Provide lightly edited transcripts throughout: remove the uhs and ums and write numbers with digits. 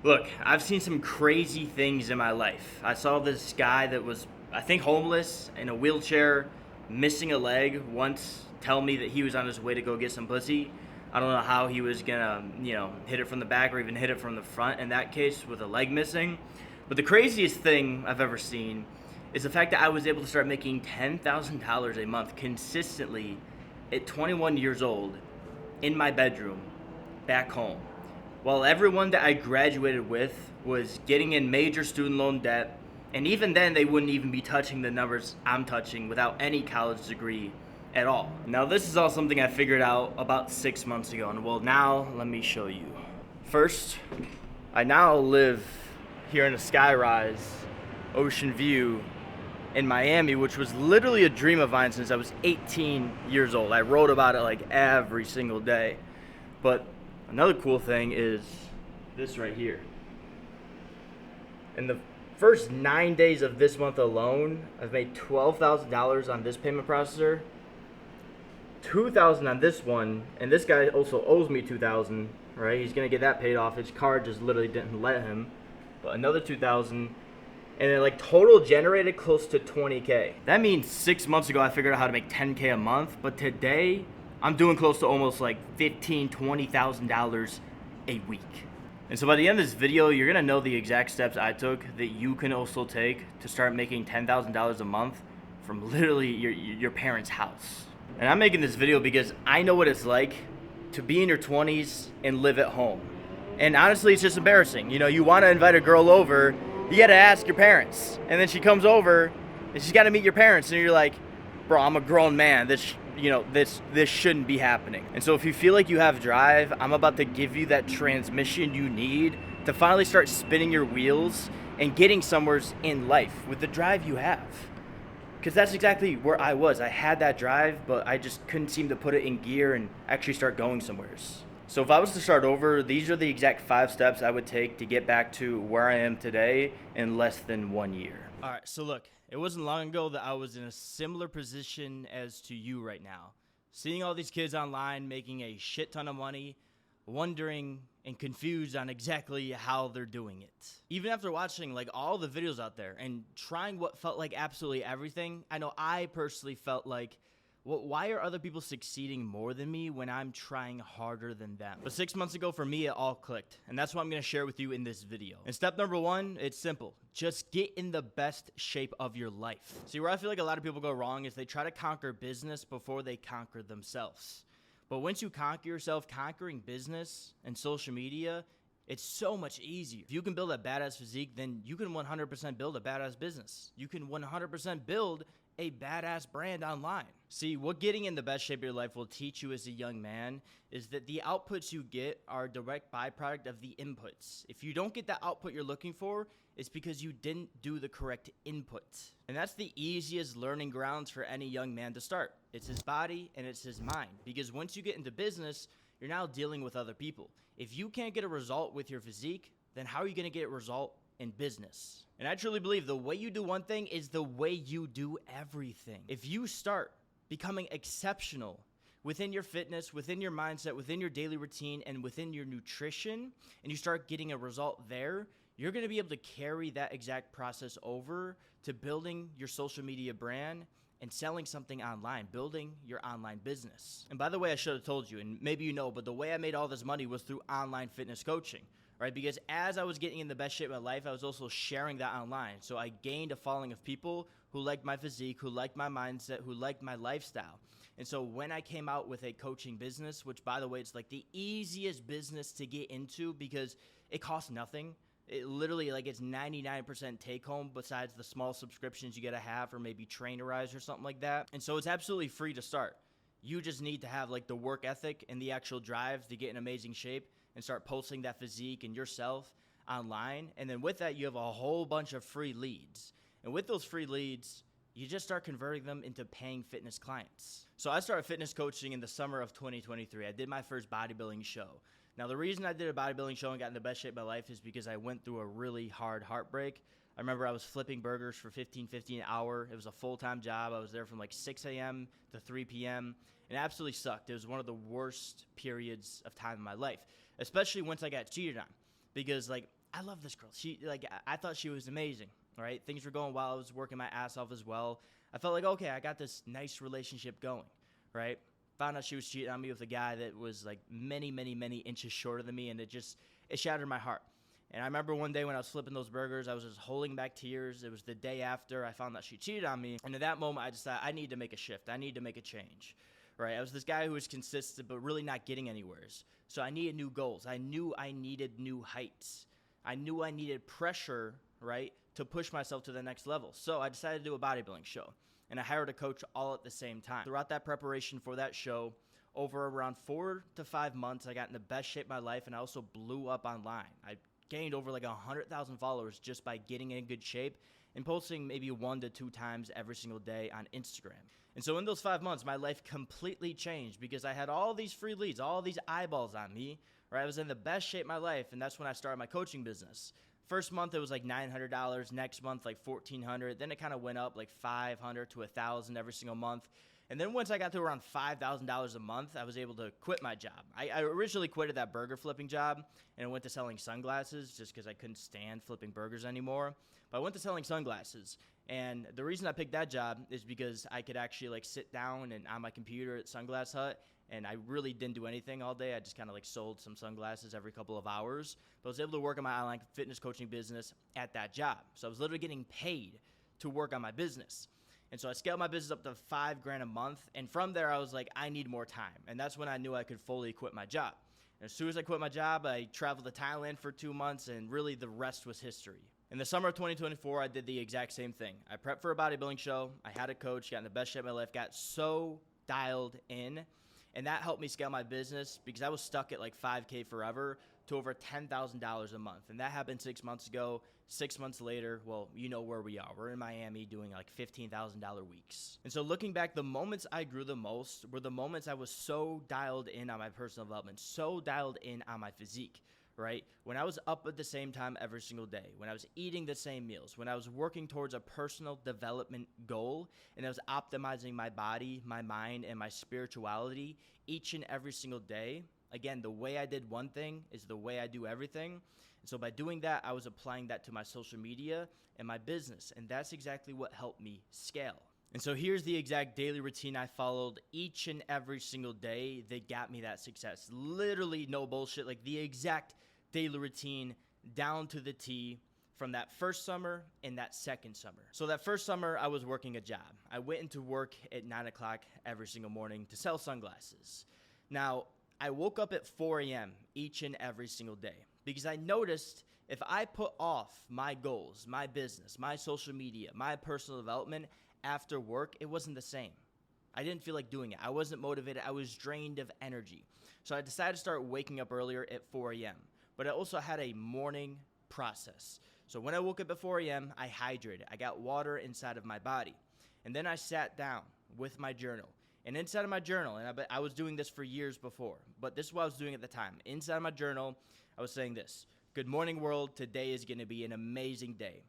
Look, I've seen some crazy things in my life. I saw this guy that was, I think, homeless in a wheelchair, missing a leg once tell me that he was on his way to go get some pussy. I don't know how he was gonna, hit it from the back or even hit it from the front in that case with a leg missing. But the craziest thing I've ever seen is the fact that I was able to start making $10,000 a month consistently at 21 years old in my bedroom back home. While everyone that I graduated with was getting in major student loan debt, and even then they wouldn't even be touching the numbers I'm touching without any college degree at all. Now this is all something I figured out about 6 months ago, and well, now let me show you. First, I now live here in a skyrise, ocean view in Miami, which was literally a dream of mine since I was 18 years old. I wrote about it like every single day. But another cool thing is this right here. In the first 9 days of this month alone, I've made $12,000 on this payment processor, $2,000 on this one, and this guy also owes me $2,000, right? He's gonna get that paid off. His card just literally didn't let him. But another $2,000, and it like total generated close to 20K. That means 6 months ago I figured out how to make 10K a month, but today I'm doing close to almost like $15,000, $20,000 a week. And so by the end of this video, you're gonna know the exact steps I took that you can also take to start making $10,000 a month from literally your parents' house. And I'm making this video because I know what it's like to be in your 20s and live at home. And honestly, it's just embarrassing. You wanna invite a girl over, you gotta ask your parents. And then she comes over and she's gotta meet your parents, and you're like, bro, I'm a grown man. This shouldn't be happening. And so if you feel like you have drive, I'm about to give you that transmission you need to finally start spinning your wheels and getting somewhere in life with the drive you have. Because that's exactly where I was. I had that drive, but I just couldn't seem to put it in gear and actually start going somewheres. So if I was to start over, these are the exact 5 steps I would take to get back to where I am today in less than 1 year. All right, so look, it wasn't long ago that I was in a similar position as to you right now. Seeing all these kids online making a shit ton of money, wondering and confused on exactly how they're doing it. Even after watching like all the videos out there and trying what felt like absolutely everything, I know I personally felt like, why are other people succeeding more than me when I'm trying harder than them? But 6 months ago, for me, it all clicked. And that's what I'm going to share with you in this video. And step number 1, it's simple. Just get in the best shape of your life. See, where I feel like a lot of people go wrong is they try to conquer business before they conquer themselves. But once you conquer yourself, conquering business and social media, it's so much easier. If you can build a badass physique, then you can 100% build a badass business. You can 100% build a badass brand online. See, what getting in the best shape of your life will teach you as a young man is that the outputs you get are a direct byproduct of the inputs. If you don't get the output you're looking for, it's because you didn't do the correct input. And that's the easiest learning grounds for any young man to start. It's his body and it's his mind. Because once you get into business, you're now dealing with other people. If you can't get a result with your physique, then how are you going to get a result in business? And I truly believe the way you do one thing is the way you do everything. If you start becoming exceptional within your fitness, within your mindset, within your daily routine, and within your nutrition, and you start getting a result there, you're going to be able to carry that exact process over to building your social media brand and selling something online, building your online business. And by the way, I should have told you, and maybe you know, but the way I made all this money was through online fitness coaching. Right? Because as I was getting in the best shape of my life, I was also sharing that online. So I gained a following of people who liked my physique, who liked my mindset, who liked my lifestyle. And so when I came out with a coaching business, which by the way, it's like the easiest business to get into because it costs nothing. It literally it's 99% take home besides the small subscriptions you gotta have or maybe Trainerize or something like that. And so it's absolutely free to start. You just need to have the work ethic and the actual drive to get in amazing shape and start posting that physique and yourself online. And then with that, you have a whole bunch of free leads. And with those free leads, you just start converting them into paying fitness clients. So I started fitness coaching in the summer of 2023. I did my first bodybuilding show. Now, the reason I did a bodybuilding show and got in the best shape of my life is because I went through a really hard heartbreak. I remember I was flipping burgers for $15.50 an hour. It was a full-time job. I was there from 6 a.m. to 3 p.m. and it absolutely sucked. It was one of the worst periods of time in my life, especially once I got cheated on. because like I love this girl. She like I thought she was amazing. Right, things were going well. I was working my ass off as well. I felt like, okay, I got this nice relationship going. Right, found out she was cheating on me with a guy that was like many, many, many inches shorter than me, and it shattered my heart. And I remember one day when I was flipping those burgers, I was just holding back tears. It was the day after I found out she cheated on me. And at that moment, I decided I need to make a shift. I need to make a change. Right? I was this guy who was consistent, but really not getting anywhere. So I needed new goals. I knew I needed new heights. I knew I needed pressure, right, to push myself to the next level. So I decided to do a bodybuilding show. And I hired a coach all at the same time. Throughout that preparation for that show, over around 4 to 5 months, I got in the best shape of my life, and I also blew up online. I gained over like 100,000 followers just by getting in good shape and posting maybe 1 to 2 times every single day on Instagram. And so in those 5 months, my life completely changed because I had all these free leads, all these eyeballs on me, right? I was in the best shape of my life, and that's when I started my coaching business. First month, it was like $900. Next month, like $1,400. Then it kind of went up like $500 to $1,000 every single month. And then once I got to around $5,000 a month, I was able to quit my job. I originally quitted that burger flipping job, and I went to selling sunglasses just because I couldn't stand flipping burgers anymore. But I went to selling sunglasses. And the reason I picked that job is because I could actually like sit down and on my computer at Sunglass Hut, and I really didn't do anything all day. I just kind of like sold some sunglasses every couple of hours. But I was able to work on my online fitness coaching business at that job. So I was literally getting paid to work on my business. And so I scaled my business up to $5,000 a month. And from there, I was like, I need more time. And that's when I knew I could fully quit my job. And as soon as I quit my job, I traveled to Thailand for 2 months, and really the rest was history. In the summer of 2024, I did the exact same thing. I prepped for a bodybuilding show. I had a coach, got in the best shape of my life, got so dialed in. And that helped me scale my business because I was stuck at like $5,000 forever to over $10,000 a month. And that happened 6 months ago. 6 months later, well, you know where we are. We're in Miami doing like $15,000 weeks. And so looking back, the moments I grew the most were the moments I was so dialed in on my personal development, so dialed in on my physique. Right? When I was up at the same time every single day, when I was eating the same meals, when I was working towards a personal development goal, and I was optimizing my body, my mind, and my spirituality each and every single day. Again, the way I did one thing is the way I do everything. And so by doing that, I was applying that to my social media and my business. And that's exactly what helped me scale. And so here's the exact daily routine I followed each and every single day that got me that success. Literally no bullshit, like the exact daily routine down to the T from that first summer and that second summer. So that first summer, I was working a job. I went into work at 9 o'clock every single morning to sell sunglasses. Now, I woke up at 4 a.m. each and every single day because I noticed if I put off my goals, my business, my social media, my personal development after work, it wasn't the same. I didn't feel like doing it. I wasn't motivated. I was drained of energy. So I decided to start waking up earlier at 4 a.m. But I also had a morning process. So when I woke up at 4 a.m., I hydrated. I got water inside of my body. And then I sat down with my journal. And inside of my journal, and I was doing this for years before, but this is what I was doing at the time. Inside of my journal, I was saying this: good morning, world. Today is going to be an amazing day.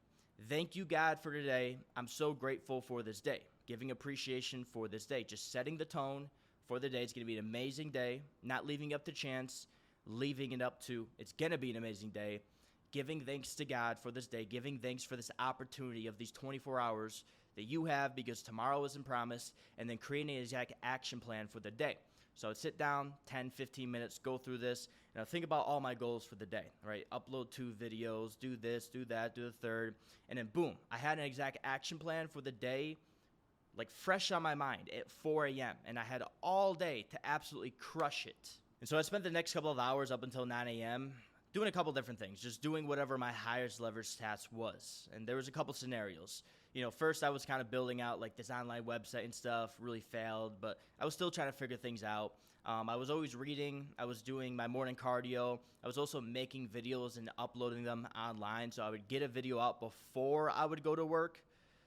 Thank you, God, for today. I'm so grateful for this day. Giving appreciation for this day. Just setting the tone for the day. It's going to be an amazing day. Not leaving it up to chance. Leaving it up to it's going to be an amazing day. Giving thanks to God for this day. Giving thanks for this opportunity of these 24 hours that you have because tomorrow isn't promised. And then creating an exact action plan for the day. So I'd sit down 10, 15 minutes, go through this, and I'd think about all my goals for the day, right? Upload 2 videos, do this, do that, do the third, and then boom, I had an exact action plan for the day, like fresh on my mind at 4 a.m., and I had all day to absolutely crush it. And so I spent the next couple of hours up until 9 a.m. doing a couple different things, just doing whatever my highest leverage task was. And there was a couple scenarios. First I was kind of building out like this online website and stuff, really failed, but I was still trying to figure things out. I was always reading. I was doing my morning cardio. I was also making videos and uploading them online. So I would get a video out before I would go to work.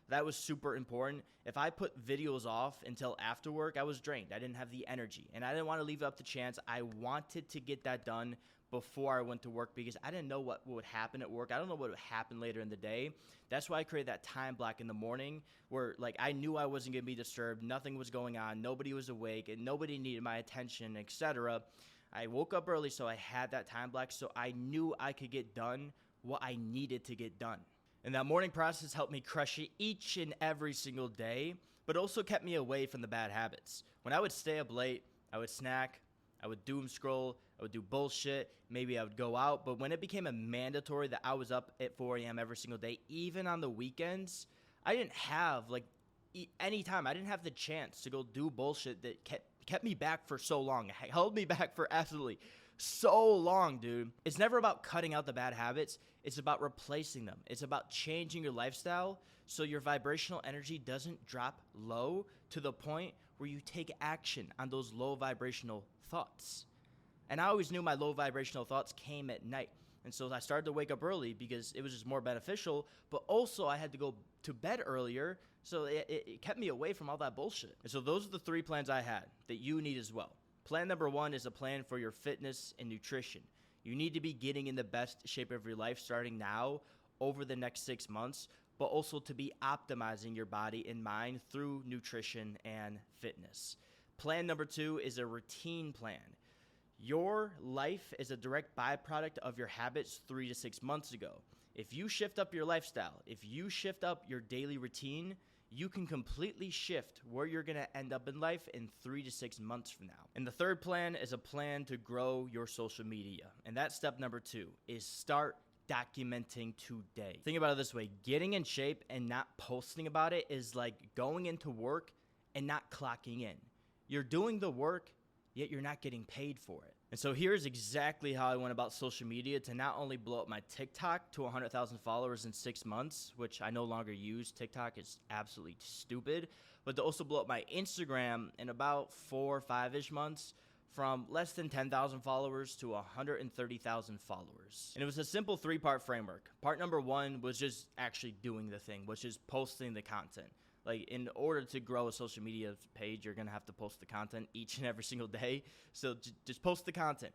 That was super important. If I put videos off until after work, I was drained. I didn't have the energy, and I didn't want to leave it up to chance. I wanted to get that done before I went to work because I didn't know what would happen at work. I don't know what would happen later in the day. That's why I created that time block in the morning where like I knew I wasn't going to be disturbed. Nothing was going on. Nobody was awake, and nobody needed my attention, etc. I woke up early, so I had that time block, so I knew I could get done what I needed to get done. And that morning process helped me crush it each and every single day, but also kept me away from the bad habits. When I would stay up late, I would snack, I would doom scroll, I would do bullshit, maybe I would go out, but when it became a mandatory that I was up at 4 a.m. every single day, even on the weekends, I didn't have any time. I didn't have the chance to go do bullshit that kept me back for so long. It held me back for absolutely so long, dude. It's never about cutting out the bad habits. It's about replacing them. It's about changing your lifestyle so your vibrational energy doesn't drop low to the point where you take action on those low vibrational thoughts. And I always knew my low vibrational thoughts came at night. And so I started to wake up early because it was just more beneficial, but also I had to go to bed earlier, so it kept me away from all that bullshit. And so those are the 3 plans I had that you need as well. Plan number 1 is a plan for your fitness and nutrition. You need to be getting in the best shape of your life starting now over the next 6 months, but also to be optimizing your body and mind through nutrition and fitness. Plan number 2 is a routine plan. Your life is a direct byproduct of your habits 3 to 6 months ago. If you shift up your lifestyle, if you shift up your daily routine, you can completely shift where you're going to end up in life in 3 to 6 months from now. And the third plan is a plan to grow your social media. And that's step number 2 is start documenting today. Think about it this way. Getting in shape and not posting about it is like going into work and not clocking in. You're doing the work, yet you're not getting paid for it. And so here's exactly how I went about social media to not only blow up my TikTok to 100,000 followers in 6 months, which I no longer use. TikTok is absolutely stupid, but to also blow up my Instagram in about 4 or 5-ish months from less than 10,000 followers to 130,000 followers. And it was a simple 3-part framework. Part number 1 was just actually doing the thing, which is posting the content. Like, in order to grow a social media page, you're going to have to post the content each and every single day. So just post the content.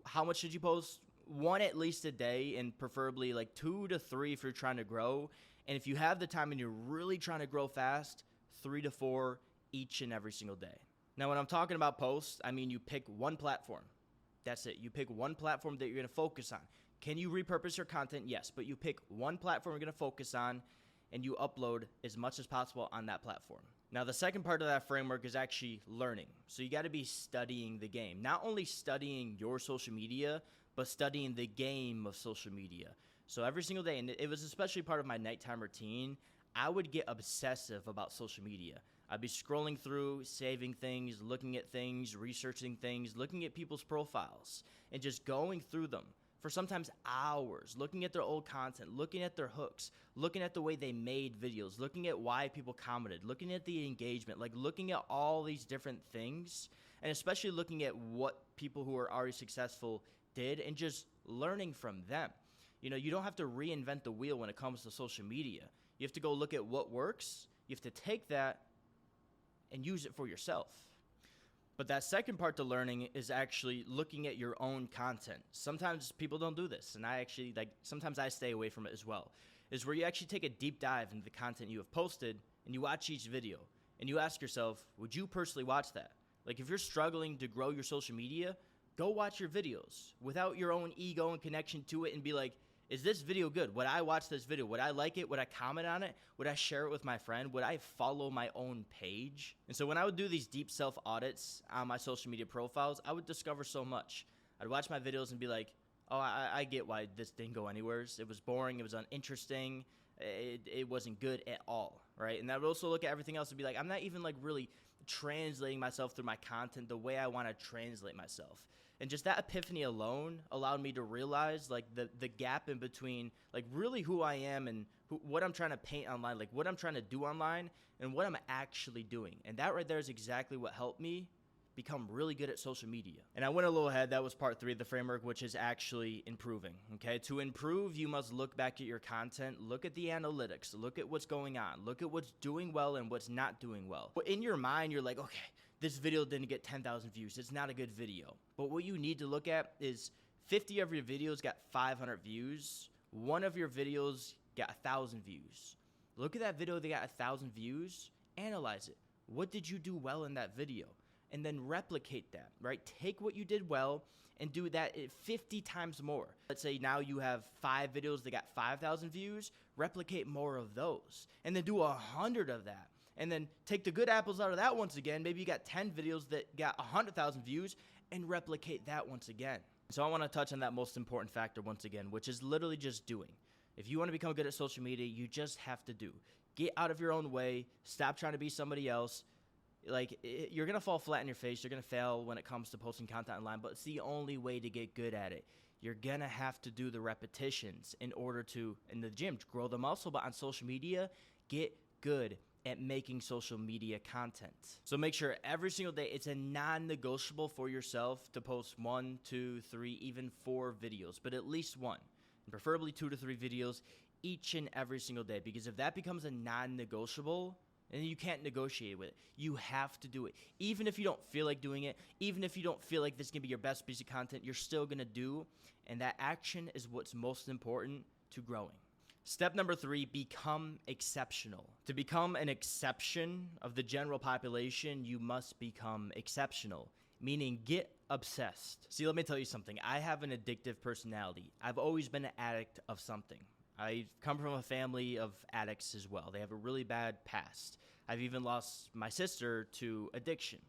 How much should you post? 1 at least a day, and preferably like 2 to 3 if you're trying to grow. And if you have the time and you're really trying to grow fast, 3 to 4 each and every single day. Now, when I'm talking about posts, I mean you pick one platform. That's it. You pick one platform that you're going to focus on. Can you repurpose your content? Yes, but you pick one platform you're going to focus on, and you upload as much as possible on that platform. Now, the second part of that framework is actually learning. So you got to be studying the game. Not only studying your social media, but studying the game of social media. So every single day, and it was especially part of my nighttime routine, I would get obsessive about social media. I'd be scrolling through, saving things, looking at things, researching things, looking at people's profiles, and just going through them for sometimes hours, looking at their old content, looking at their hooks, looking at the way they made videos, looking at why people commented, looking at the engagement, like looking at all these different things, and especially looking at what people who are already successful did and just learning from them. You know, you don't have to reinvent the wheel when it comes to social media. You have to go look at what works. You have to take that and use it for yourself. But that second part to learning is actually looking at your own content. Sometimes people don't do this, and sometimes I stay away from it as well, is where you actually take a deep dive into the content you have posted and you watch each video and you ask yourself, would you personally watch that? Like, if you're struggling to grow your social media, go watch your videos without your own ego and connection to it and be like, is this video good? Would I watch this video? Would I like it? Would I comment on it? Would I share it with my friend? Would I follow my own page? And so when I would do these deep self-audits on my social media profiles, I would discover so much. I'd watch my videos and be like, oh, I get why this didn't go anywhere. It was boring. It was uninteresting. It wasn't good at all, right? And I would also look at everything else and be like, I'm not even like really translating myself through my content the way I want to translate myself. And just that epiphany alone allowed me to realize like the gap in between like really who I am and what I'm trying to paint online, like what I'm trying to do online and what I'm actually doing. And that right there is exactly what helped me become really good at social media. And I went a little ahead. That was part 3 of the framework, which is actually improving. Okay. To improve, you must look back at your content, look at the analytics, look at what's going on, look at what's doing well and what's not doing well. But in your mind, you're like, okay, this video didn't get 10,000 views. It's not a good video. But what you need to look at is 50 of your videos got 500 views. One of your videos got 1,000 views. Look at that video that got 1,000 views, analyze it. What did you do well in that video? and then replicate that, right? Take what you did well and do that 50 times more. Let's say now you have 5 videos that got 5,000 views, replicate more of those, and then do 100 of that. And then take the good apples out of that once again. Maybe you got 10 videos that got 100,000 views and replicate that once again. So I want to touch on that most important factor once again, which is literally just doing. If you want to become good at social media, you just have to do. Get out of your own way. Stop trying to be somebody else. You're going to fall flat in your face. You're going to fail when it comes to posting content online, but it's the only way to get good at it. You're going to have to do the repetitions in order to, in the gym, to grow the muscle, but on social media, get good at making social media content. So make sure every single day it's a non-negotiable for yourself to post 1, 2, 3, even 4 videos, but at least 1, and preferably 2 to 3 videos each and every single day, because if that becomes a non-negotiable, and you can't negotiate with it. You have to do it. Even if you don't feel like doing it, even if you don't feel like this is going to be your best piece of content, you're still going to do, and that action is what's most important to growing. Step number 3, become exceptional. To become an exception of the general population, you must become exceptional, meaning get obsessed. See, let me tell you something. I have an addictive personality. I've always been an addict of something. I've come from a family of addicts as well. They have a really bad past. I've even lost my sister to addiction.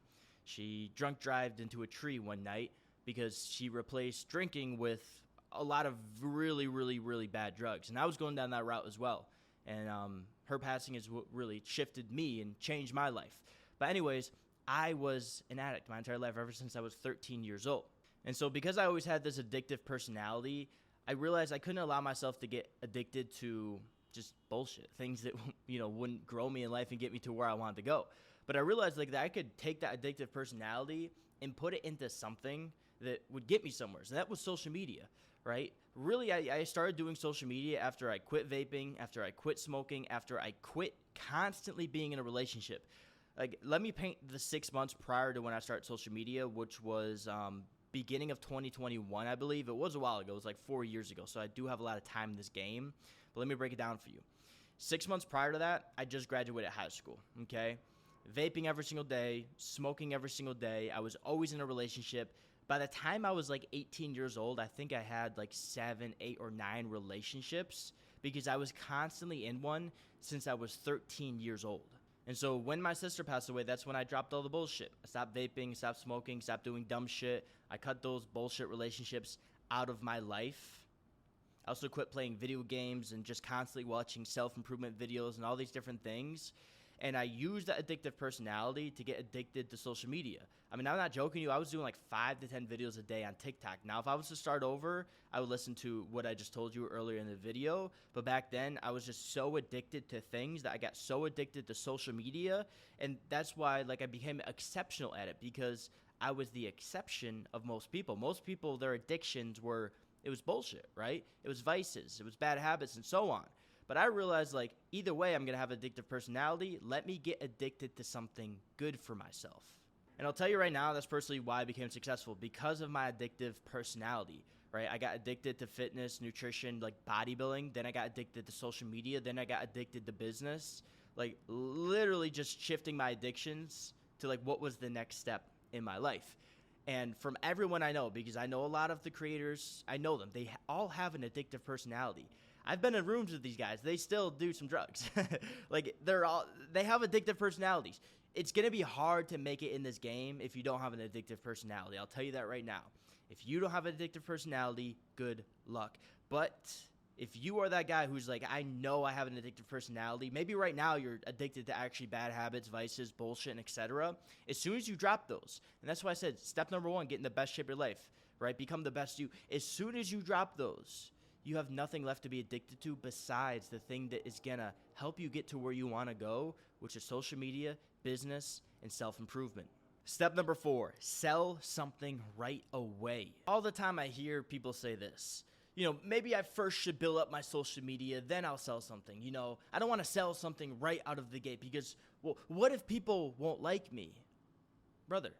She drunk drived into a tree one night because she replaced drinking with a lot of really, really, really bad drugs. And I was going down that route as well. And her passing is what really shifted me and changed my life. But anyways, I was an addict my entire life ever since I was 13 years old. And so because I always had this addictive personality, I realized I couldn't allow myself to get addicted to just bullshit, things that, wouldn't grow me in life and get me to where I wanted to go. But I realized that I could take that addictive personality and put it into something that would get me somewhere. So that was social media, right? Really, I started doing social media after I quit vaping, after I quit smoking, after I quit constantly being in a relationship. Let me paint the 6 months prior to when I started social media, which was beginning of 2021, I believe. It was a while ago. It was like 4 years ago. So I do have a lot of time in this game. But let me break it down for you. 6 months prior to that, I just graduated high school, okay? Vaping every single day, smoking every single day. I was always in a relationship. By the time I was like 18 years old, I think I had like 7, 8, or 9 relationships because I was constantly in one since I was 13 years old. And so when my sister passed away, that's when I dropped all the bullshit. I stopped vaping, stopped smoking, stopped doing dumb shit. I cut those bullshit relationships out of my life. I also quit playing video games and just constantly watching self-improvement videos and all these different things. And I used that addictive personality to get addicted to social media. I mean, I'm not joking you. I was doing like 5 to 10 videos a day on TikTok. Now, if I was to start over, I would listen to what I just told you earlier in the video. But back then, I was just so addicted to things that I got so addicted to social media. And that's why I became exceptional at it, because I was the exception of most people. Most people, their addictions it was bullshit, right? It was vices, it was bad habits, and so on. But I realized, either way, I'm going to have addictive personality. Let me get addicted to something good for myself. And I'll tell you right now, that's personally why I became successful, because of my addictive personality, right? I got addicted to fitness, nutrition, bodybuilding. Then I got addicted to social media. Then I got addicted to business. Literally just shifting my addictions to, what was the next step in my life. And from everyone I know, because I know a lot of the creators, I know them. They all have an addictive personality. I've been in rooms with these guys. They still do some drugs. They have addictive personalities. It's going to be hard to make it in this game if you don't have an addictive personality. I'll tell you that right now. If you don't have an addictive personality, good luck. But if you are that guy who's I know I have an addictive personality, maybe right now you're addicted to actually bad habits, vices, bullshit, and etc. As soon as you drop those, and that's why I said step number 1, get in the best shape of your life, right? Become the best you. As soon as you drop those, you have nothing left to be addicted to besides the thing that is going to help you get to where you want to go, which is social media, business, and self-improvement. Step number 4, sell something right away. All the time I hear people say this. Maybe I first should build up my social media, then I'll sell something. I don't want to sell something right out of the gate because, what if people won't like me? Brother,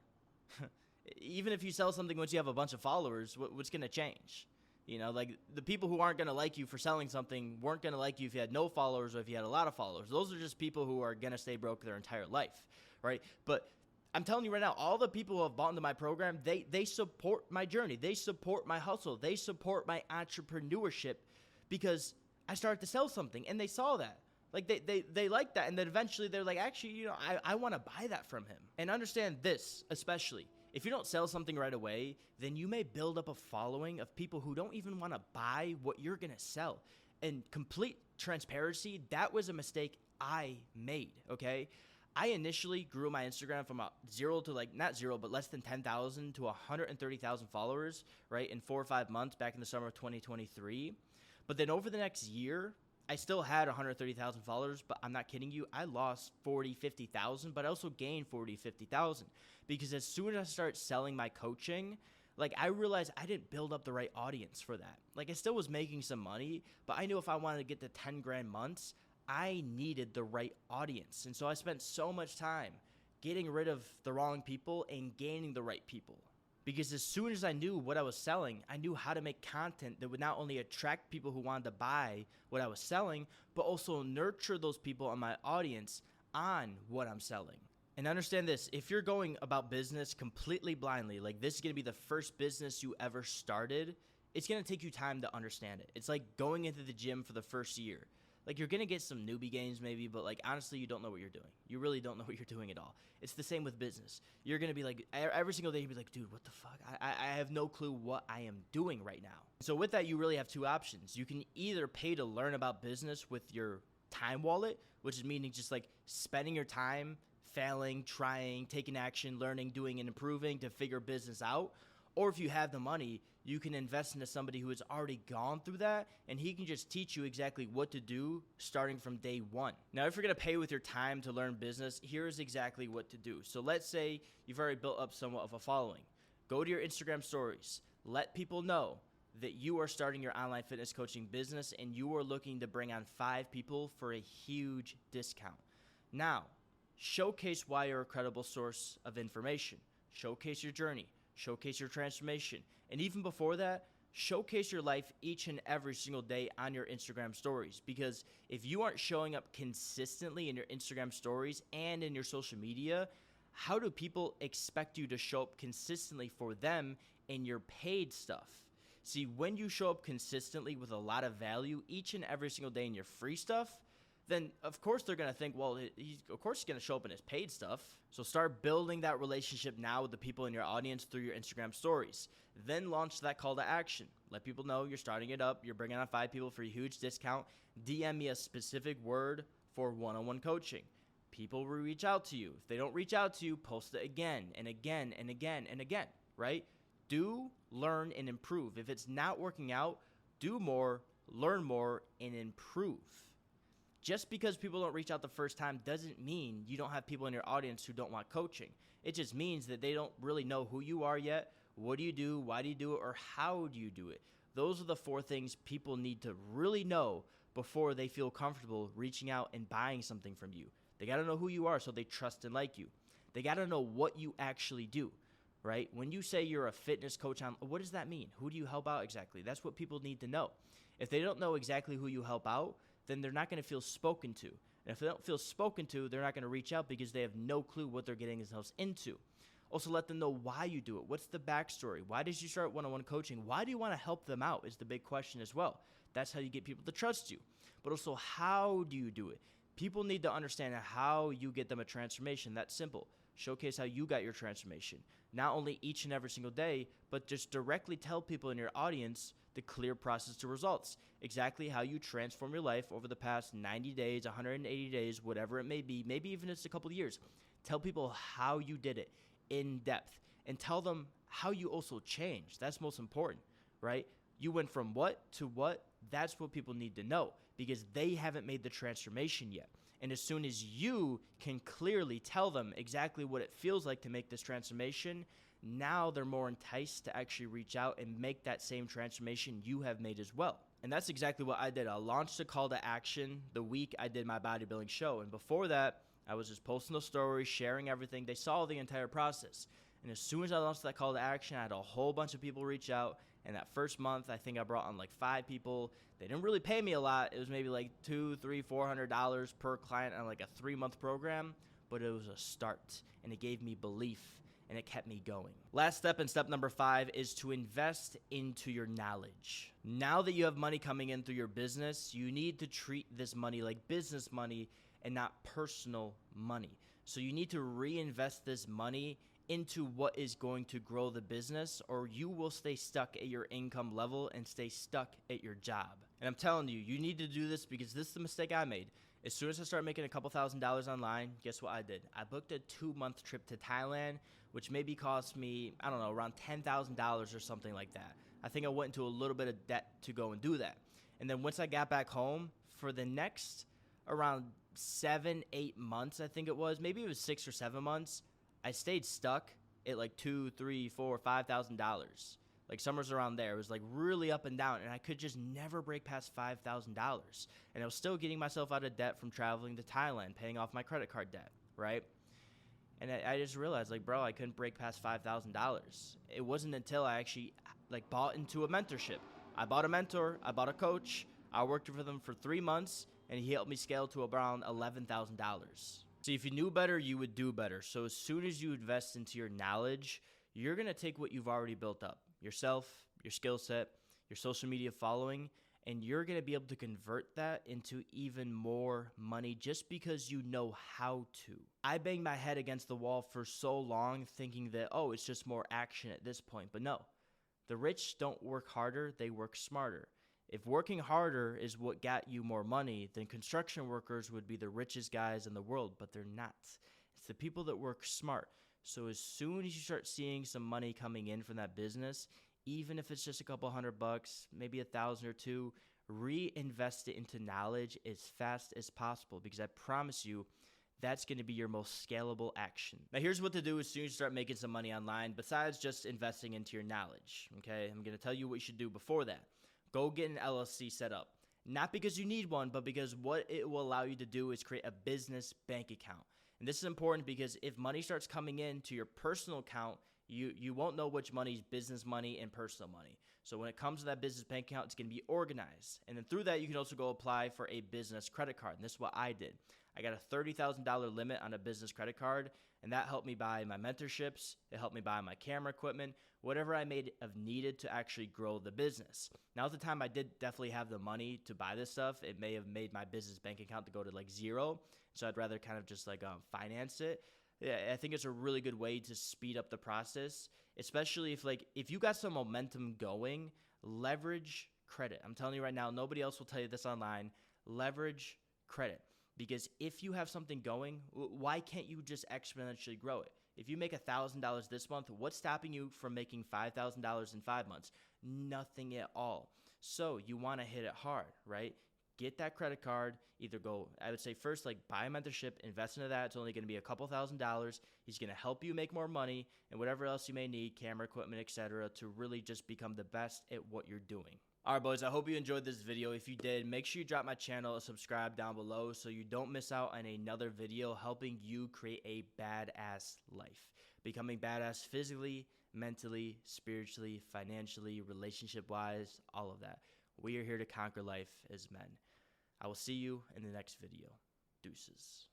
even if you sell something once you have a bunch of followers, what's going to change? The people who aren't going to like you for selling something weren't going to like you if you had no followers or if you had a lot of followers. Those are just people who are going to stay broke their entire life, right? But I'm telling you right now, all the people who have bought into my program, they support my journey. They support my hustle. They support my entrepreneurship because I started to sell something and they saw that. Like they like that. And then eventually they're like, actually, I want to buy that from him. And understand this, especially. If you don't sell something right away, then you may build up a following of people who don't even want to buy what you're going to sell. And complete transparency, that was a mistake I made, okay? I initially grew my Instagram from zero to not zero, but less than 10,000 to 130,000 followers, right, in 4 or 5 months back in the summer of 2023. But then over the next year, I still had 130,000 followers, but I'm not kidding you. I lost 40, 50,000, but I also gained 40, 50,000 because as soon as I started selling my coaching, I realized I didn't build up the right audience for that. I still was making some money, but I knew if I wanted to get to 10 grand months, I needed the right audience. And so I spent so much time getting rid of the wrong people and gaining the right people. Because as soon as I knew what I was selling, I knew how to make content that would not only attract people who wanted to buy what I was selling, but also nurture those people in my audience on what I'm selling. And understand this, if you're going about business completely blindly, this is going to be the first business you ever started, it's going to take you time to understand it. It's like going into the gym for the first year. You're going to get some newbie gains maybe, but honestly, you don't know what you're doing. You really don't know what you're doing at all. It's the same with business. You're going to be every single day, you'll be like, dude, what the fuck? I have no clue what I am doing right now. So with that, you really have two options. You can either pay to learn about business with your time wallet, which is meaning just spending your time, failing, trying, taking action, learning, doing, and improving to figure business out. Or if you have the money, you can invest into somebody who has already gone through that, and he can just teach you exactly what to do starting from day one. Now, if you're going to pay with your time to learn business, here's exactly what to do. So let's say you've already built up somewhat of a following. Go to your Instagram stories. Let people know that you are starting your online fitness coaching business and you are looking to bring on 5 people for a huge discount. Now, showcase why you're a credible source of information. Showcase your journey. Showcase your transformation. And even before that, showcase your life each and every single day on your Instagram stories. Because if you aren't showing up consistently in your Instagram stories and in your social media, how do people expect you to show up consistently for them in your paid stuff? See, when you show up consistently with a lot of value each and every single day in your free stuff, then of course they're going to think, well, he's going to show up in his paid stuff. So start building that relationship now with the people in your audience through your Instagram stories. Then launch that call to action. Let people know you're starting it up. You're bringing on 5 people for a huge discount. DM me a specific word for one-on-one coaching. People will reach out to you. If they don't reach out to you, post it again and again and again and again, right? Do, learn, and improve. If it's not working out, do more, learn more, and improve. Just because people don't reach out the first time doesn't mean you don't have people in your audience who don't want coaching. It just means that they don't really know who you are yet, what do you do, why do you do it, or how do you do it. Those are the 4 things people need to really know before they feel comfortable reaching out and buying something from you. They got to know who you are so they trust and like you. They got to know what you actually do, right? When you say you're a fitness coach, what does that mean? Who do you help out exactly? That's what people need to know. If they don't know exactly who you help out, then they're not going to feel spoken to. And if they don't feel spoken to, they're not going to reach out because they have no clue what they're getting themselves into. Also, let them know why you do it. What's the backstory? Why did you start one-on-one coaching? Why do you want to help them out is the big question as well. That's how you get people to trust you. But also, how do you do it? People need to understand how you get them a transformation. That's simple. Showcase how you got your transformation. Not only each and every single day, but just directly tell people in your audience the clear process to results. Exactly how you transform your life over the past 90 days, 180 days, whatever it may be, maybe even it's a couple of years. Tell people how you did it in depth and tell them how you also changed. That's most important, right? You went from what to what. That's what people need to know because they haven't made the transformation yet. And as soon as you can clearly tell them exactly what it feels like to make this transformation, now they're more enticed to actually reach out and make that same transformation you have made as well. And that's exactly what I did. I launched a call to action the week I did my bodybuilding show. And before that, I was just posting those stories, sharing everything. They saw the entire process. And as soon as I launched that call to action, I had a whole bunch of people reach out. And that first month, I think I brought on 5 people. They didn't really pay me a lot. It was maybe $200, $300, $400 per client on a 3-month program. but it was a start, and it gave me belief, and it kept me going. Last step, and step number 5, is to invest into your knowledge. Now that you have money coming in through your business, you need to treat this money like business money and not personal money. So you need to reinvest this money into what is going to grow the business, or you will stay stuck at your income level and stay stuck at your job. And I'm telling you, you need to do this because this is the mistake I made. As soon as I started making a couple $1,000s online, guess what I did? I booked a 2-month trip to Thailand, which maybe cost me, I don't know, around $10,000 or something like that. I think I went into a little bit of debt to go and do that. And then once I got back home, for the next around 7-8 months, I think it was, maybe it was 6 or 7 months, I stayed stuck at like $2,000, $3,000, $4,000, $5,000. Like summers around there. It was like really up and down, and I could just never break past $5,000. And I was still getting myself out of debt from traveling to Thailand, paying off my credit card debt, right? And I just realized, like, bro, I couldn't break past $5,000. It wasn't until I actually like bought into a mentorship. I bought a mentor, I bought a coach, I worked for them for 3 months, and he helped me scale to around $11,000. See, if you knew better, you would do better. So as soon as you invest into your knowledge, you're going to take what you've already built up, yourself, your skill set, your social media following, and you're going to be able to convert that into even more money just because you know how to. I banged my head against the wall for so long thinking that, oh, it's just more action at this point. But no, the rich don't work harder, they work smarter. If working harder is what got you more money, then construction workers would be the richest guys in the world, but they're not. It's the people that work smart. So as soon as you start seeing some money coming in from that business, even if it's just a couple $100, maybe 1,000 or 2, reinvest it into knowledge as fast as possible, because I promise you, that's going to be your most scalable action. Now, here's what to do as soon as you start making some money online, besides just investing into your knowledge, okay? I'm going to tell you what you should do before that. Go get an LLC set up. Not because you need one, but because what it will allow you to do is create a business bank account. And this is important because if money starts coming in to your personal account, you won't know which money is business money and personal money. So when it comes to that business bank account, it's going to be organized. And then through that, you can also go apply for a business credit card. And this is what I did. I got a $30,000 limit on a business credit card, and that helped me buy my mentorships. It helped me buy my camera equipment, whatever I made of needed to actually grow the business. Now, at the time, I did definitely have the money to buy this stuff. It may have made my business bank account to go to like zero, so I'd rather kind of just like finance it. Yeah, I think it's a really good way to speed up the process, especially if you got some momentum going, leverage credit. I'm telling you right now, nobody else will tell you this online. Leverage credit. Because if you have something going, why can't you just exponentially grow it? If you make $1,000 this month, what's stopping you from making $5,000 in 5 months? Nothing at all. So you want to hit it hard, right? Get that credit card. Either go, I would say first, like buy a mentorship, invest into that. It's only going to be a couple $1,000s. He's going to help you make more money and whatever else you may need, camera equipment, etc., to really just become the best at what you're doing. All right, boys, I hope you enjoyed this video. If you did, make sure you drop my channel a subscribe down below so you don't miss out on another video helping you create a badass life. Becoming badass physically, mentally, spiritually, financially, relationship-wise, all of that. We are here to conquer life as men. I will see you in the next video. Deuces.